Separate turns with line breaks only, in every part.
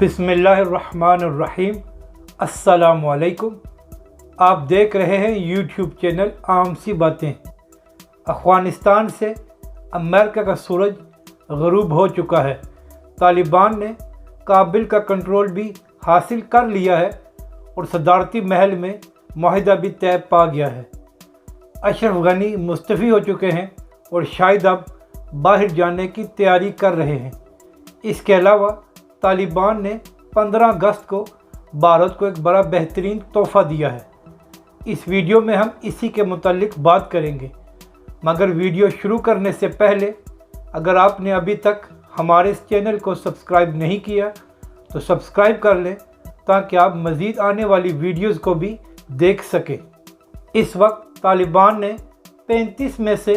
बिस्मिल्लाहिर्रहमानिर्रहीम। अस्सलामुअलैकुम। आप देख रहे हैं यूट्यूब चैनल आम सी बातें। अफ़गानिस्तान से अमेरिका का सूरज ग़रूब हो चुका है। तालिबान ने काबिल का कंट्रोल भी हासिल कर लिया है और सदारती महल में माहिदा भी तय पा गया है। अशरफ गनी मुस्तफ़ी हो चुके हैं और शायद अब बाहर जाने की तैयारी कर रहे हैं। इसके अलावा तालिबान ने 15 अगस्त को भारत को एक बड़ा बेहतरीन तोहफ़ा दिया है। इस वीडियो में हम इसी के मुतालिक बात करेंगे, मगर वीडियो शुरू करने से पहले अगर आपने अभी तक हमारे इस चैनल को सब्सक्राइब नहीं किया तो सब्सक्राइब कर लें ताकि आप मज़ीद आने वाली वीडियोज़ को भी देख सकें। इस वक्त तालिबान ने 35 में से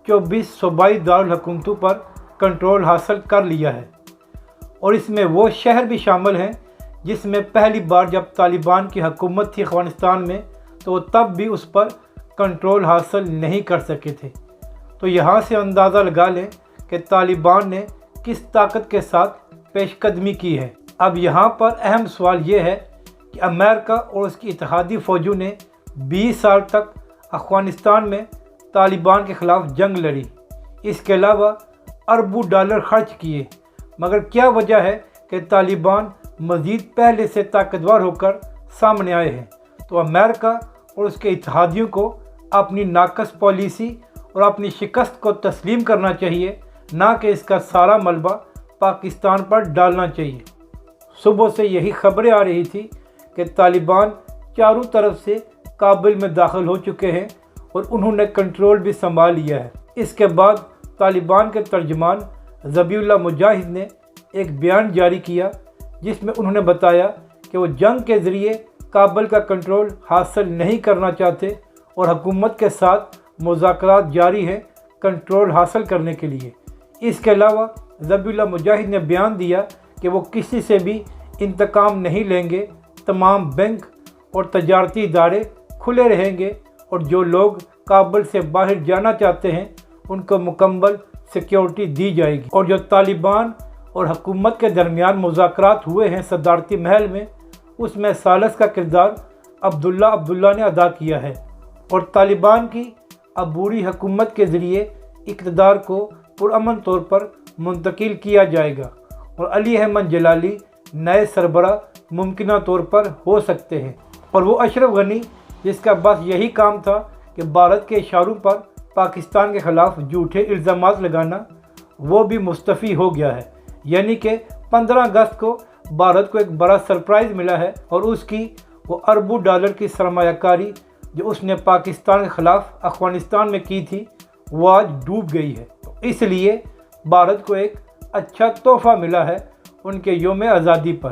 24 सूबाई दारुल हुकूमतों पर कंट्रोल हासिल कर लिया है और इसमें वो शहर भी शामिल हैं जिसमें पहली बार जब तालिबान की हुकूमत थी अफ़गानिस्तान में तो तब भी उस पर कंट्रोल हासिल नहीं कर सके थे। तो यहाँ से अंदाज़ा लगा लें कि तालिबान ने किस ताकत के साथ पेशकदमी की है। अब यहाँ पर अहम सवाल ये है कि अमेरिका और उसकी इत्तेहादी फ़ौजों ने 20 साल तक अफ़गानिस्तान में तालिबान के ख़िलाफ़ जंग लड़ी। इसके अलावा अरबों डॉलर खर्च किए, मगर क्या वजह है कि तालिबान मज़ीद पहले से ताकतवर होकर सामने आए हैं। तो अमेरिका और उसके इत्तेहादियों को अपनी नाकस पॉलिसी और अपनी शिकस्त को तस्लीम करना चाहिए, ना कि इसका सारा मलबा पाकिस्तान पर डालना चाहिए। सुबह से यही खबरें आ रही थी कि तालिबान चारों तरफ से काबिल में दाखिल हो चुके हैं और उन्होंने कंट्रोल भी संभाल लिया है। इसके बाद तालिबान के तर्जमान ज़बीहुल्लाह मुजाहिद ने एक बयान जारी किया जिसमें उन्होंने बताया कि वो जंग के ज़रिए काबिल का कंट्रोल हासिल नहीं करना चाहते और हुकूमत के साथ मुज़ाकरात जारी हैं कंट्रोल हासिल करने के लिए। इसके अलावा ज़बीहुल्लाह मुजाहिद ने बयान दिया कि वो किसी से भी इंतकाम नहीं लेंगे, तमाम बैंक और तजारती इदारे खुले रहेंगे और जो लोग काबिल से बाहर जाना चाहते हैं उनको मुकम्मल सिक्योरिटी दी जाएगी। और जो तालिबान और हुकूमत के दरमियान मुज़ाकरात हुए हैं सदारती महल में, उसमें सालस का किरदार अब्दुल्ला ने अदा किया है और तालिबान की अबूरी हुकूमत के ज़रिए इक़्तिदार को पुरअमन तौर पर मुंतकिल किया जाएगा और अली अहमद जलाली नए सरबरा मुमकिना तौर पर हो सकते हैं। और वो अशरफ गनी जिसका बस यही काम था कि भारत के इशारों पर पाकिस्तान के ख़िलाफ़ झूठे इल्ज़ामात लगाना, वो भी मुस्तफ़ी हो गया है। यानी कि 15 अगस्त को भारत को एक बड़ा सरप्राइज़ मिला है और उसकी वो अरबों डॉलर की सरमायाकारी जो उसने पाकिस्तान के ख़िलाफ़ अफ़गानिस्तान में की थी वो आज डूब गई है। तो इसलिए भारत को एक अच्छा तोहफ़ा मिला है उनके यौम आज़ादी पर।